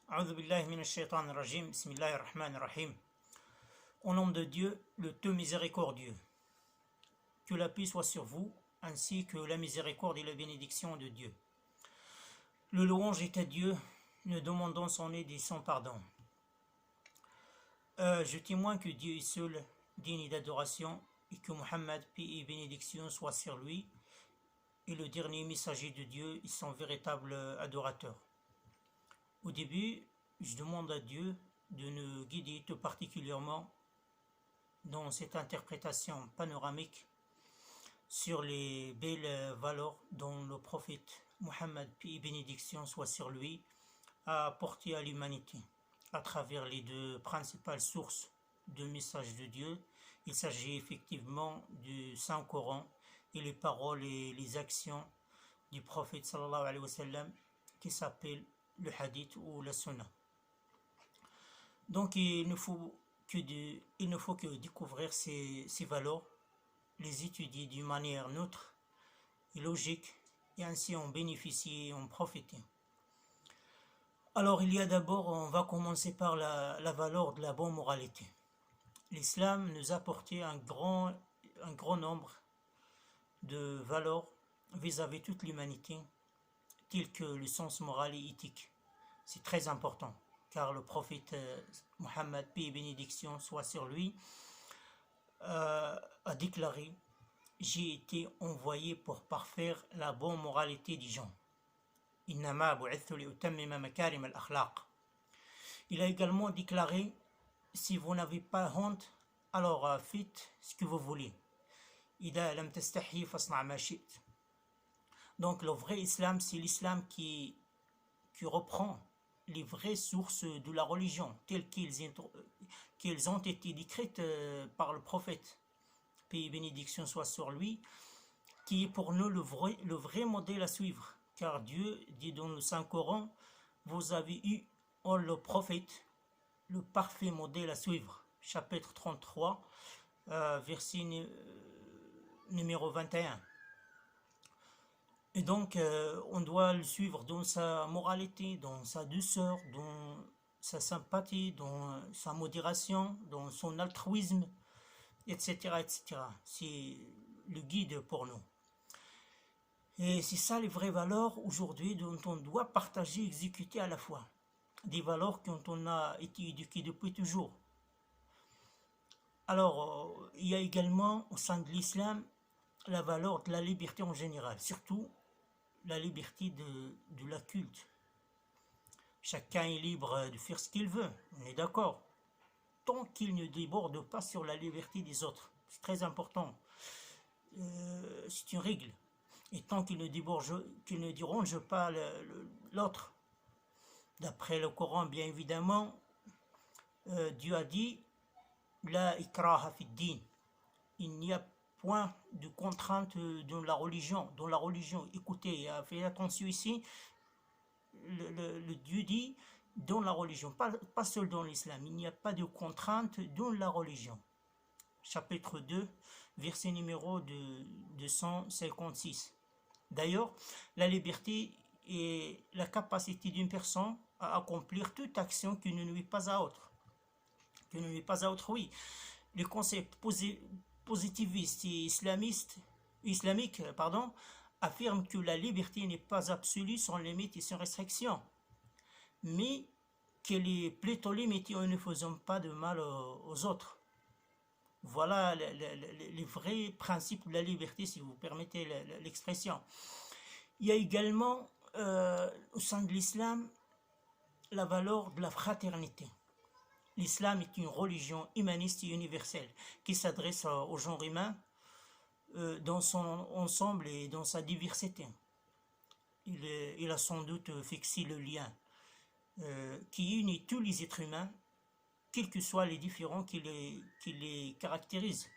A'udhu billahi minash shaitanir rajim. Bismillahir rahmanir rahim. Au nom de Dieu, le tout miséricordieux. Que la paix soit sur vous, ainsi que la miséricorde et la bénédiction de Dieu. Le louange est à Dieu, nous demandons son aide et son pardon. Je témoigne que Dieu est seul, digne d'adoration, et que Muhammad, paix et bénédiction soient sur lui, et le dernier messager de Dieu et son véritable adorateur. Au début, je demande à Dieu de nous guider tout particulièrement dans cette interprétation panoramique sur les belles valeurs dont le prophète Muhammad, paix et bénédiction soit sur lui, a apporté à l'humanité à travers les deux principales sources de messages de Dieu. Il s'agit effectivement du Saint-Coran et les paroles et les actions du prophète sallallahu alayhi wa sallam qui s'appelle le hadith ou la sunna. Donc il ne faut que découvrir ces valeurs, les étudier d'une manière neutre et logique, et ainsi en bénéficier et en profiter. Alors on va commencer par la valeur de la bonne moralité. L'islam nous a apporté un grand nombre de valeurs vis-à-vis de toute l'humanité, telles que le sens moral et éthique. C'est très important, car le prophète Muhammad, paix et bénédiction soit sur lui, a déclaré: j'ai été envoyé pour parfaire la bonne moralité des gens. Il a également déclaré: si vous n'avez pas honte, alors faites ce que vous voulez. Donc le vrai islam, c'est l'islam qui reprend les vraies sources de la religion, telles qu'elles ont été décrites par le prophète, paix et bénédiction soit sur lui, qui est pour nous le vrai modèle à suivre. Car Dieu dit dans le Saint-Coran: vous avez eu en le prophète le parfait modèle à suivre. Chapitre 33, verset numéro 21. Et donc, on doit le suivre dans sa moralité, dans sa douceur, dans sa sympathie, dans sa modération, dans son altruisme, etc., etc. C'est le guide pour nous. Et c'est ça les vraies valeurs aujourd'hui dont on doit partager, exécuter à la fois. Des valeurs dont on a été éduqué depuis toujours. Alors, il y a également au sein de l'islam la valeur de la liberté en général, surtout la liberté de la culte. Chacun est libre de faire ce qu'il veut, on est d'accord, tant qu'il ne déborde pas sur la liberté des autres. C'est très important. C'est une règle. Et tant qu'il ne dérange pas l'autre. D'après le Coran, bien évidemment, Dieu a dit: la ikraha fid din. Il n'y a point de contrainte dans la religion. Écoutez, faites attention ici, le Dieu dit dans la religion, pas seul dans l'islam. Il n'y a pas de contrainte dans la religion. Chapitre 2, verset numéro 256. D'ailleurs, la liberté est la capacité d'une personne à accomplir toute action qui ne nuit pas à autre. Oui. Les concepts positivistes et islamiques affirment que la liberté n'est pas absolue, sans limite et sans restriction, mais qu'elle est plutôt limitée en ne faisant pas de mal aux autres. Voilà les vrais principes de la liberté, si vous permettez l'expression. Il y a également au sein de l'islam la valeur de la fraternité. L'islam est une religion humaniste et universelle qui s'adresse au genre humain dans son ensemble et dans sa diversité. Il a sans doute fixé le lien qui unit tous les êtres humains, quels que soient les différends qui les caractérisent.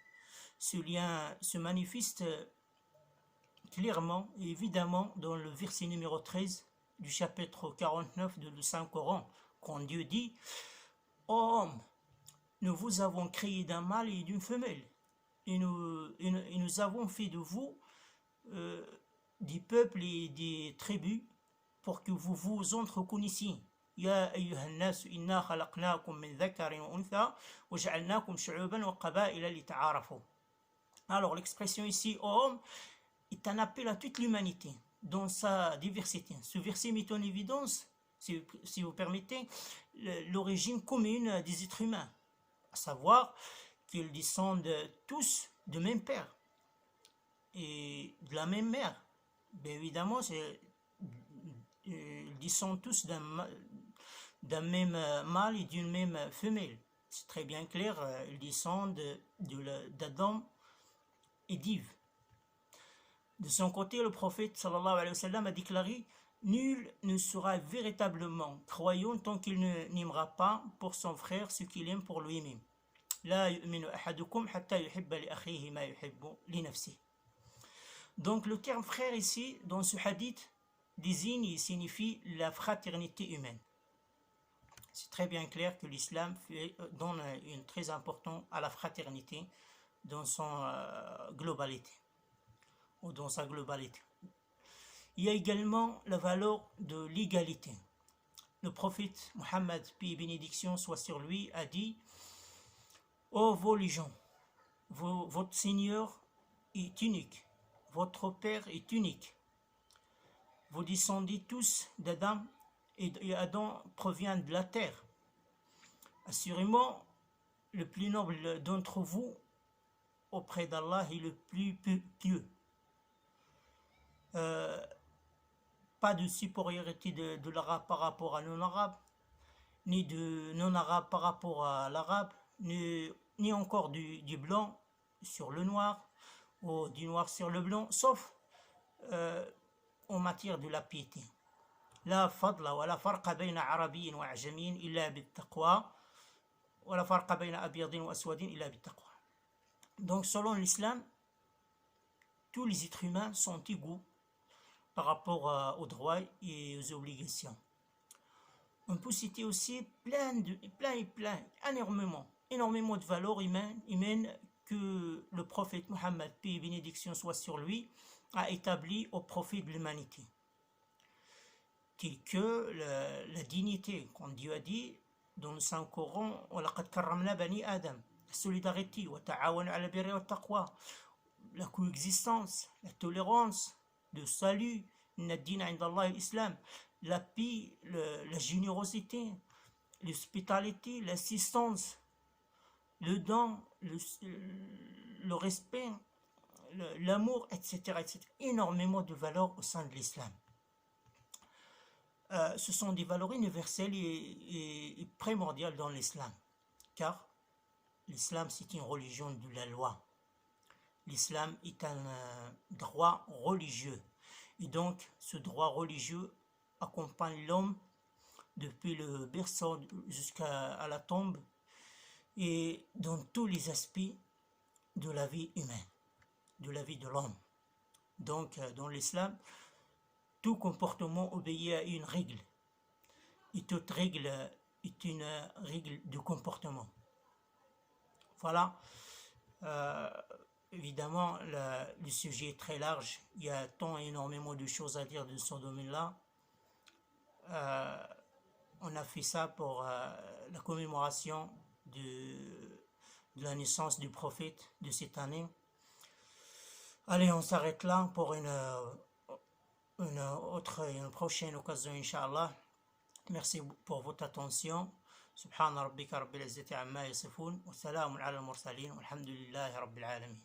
Ce lien se manifeste clairement et évidemment dans le verset numéro 13 du chapitre 49 de le Saint-Coran, quand Dieu dit: ô homme, nous vous avons créé d'un mâle et d'une femelle, et nous avons fait de vous des peuples et des tribus pour que vous vous entreconnaissiez. يا أيها الناس إنا خلقناكم من ذكر وأنثى وجعلناكم شعوبا وقبائل لتعارفوا. Alors l'expression ici homme est un appel à toute l'humanité dans sa diversité. Ce verset met en évidence, si vous permettez, l'origine commune des êtres humains, à savoir qu'ils descendent tous du même père et de la même mère. Bien évidemment, ils descendent tous d'un même mâle et d'une même femelle. C'est très bien clair, ils descendent d'Adam et d'Ève. De son côté, le prophète sallallahu alayhi wa sallam a déclaré: nul ne sera véritablement croyant tant qu'il n'aimera pas pour son frère ce qu'il aime pour lui-même. La yu'minu ahadukum hatta yuhibba li akhihi ma yuhibbu li nafsihi. Donc le terme frère ici, dans ce hadith, désigne et signifie la fraternité humaine. C'est très bien clair que l'islam donne une très importance à la fraternité dans son globalité, ou dans sa globalité. Il y a également la valeur de l'égalité. Le prophète Mohammed, paix et bénédiction soit sur lui, a dit: ô vos légions, votre Seigneur est unique, votre Père est unique. Vous descendez tous d'Adam et Adam provient de la terre. Assurément, le plus noble d'entre vous auprès d'Allah est le plus pieux. Pas de supériorité de l'arabe par rapport à non-arabe, ni de non-arabe par rapport à l'arabe, ni encore du blanc sur le noir, ou du noir sur le blanc, sauf en matière de la piété. La fadla wa la farqa bayna arabiyyin wa ajamiyyin illa bit-taqwa wa la farqa bayna abyadin wa aswadin illa bit-taqwa. Donc selon l'islam, tous les êtres humains sont égaux par rapport aux droits et aux obligations. On peut citer aussi énormément de valeurs humaines que le prophète Mohammed, paix et bénédiction soit sur lui, a établi au profit de l'humanité. Telle que la dignité, comme Dieu a dit dans le Saint-Coran, وَلَقَدْ كَرَّمْنَا بَنِي آدَمَ, la solidarité, وَتَعَاوَنُوا عَلَى الْبِرِّ وَالتَّقْوَى, la coexistence, la tolérance, le salut, inna ad-dina 'inda Allah l'islam, la paix, la générosité, l'hospitalité, l'assistance, le don, le respect, l'amour, etc., etc. Énormément de valeurs au sein de l'islam. Ce sont des valeurs universelles et primordiales dans l'islam, car l'islam c'est une religion de la loi. L'islam est un droit religieux, et donc ce droit religieux accompagne l'homme depuis le berceau jusqu'à la tombe et dans tous les aspects de la vie humaine, de la vie de l'homme. Donc dans l'islam, tout comportement obéit à une règle, et toute règle est une règle de comportement. Voilà. Évidemment, le sujet est très large. Il y a tant énormément de choses à dire de ce domaine-là. On a fait ça pour la commémoration de la naissance du prophète de cette année. Allez, on s'arrête là pour une prochaine occasion, Inch'Allah. Merci pour votre attention. سبحان ربك رب العزة عما يصفون وسلام على المرسلين والحمد لله رب العالمين.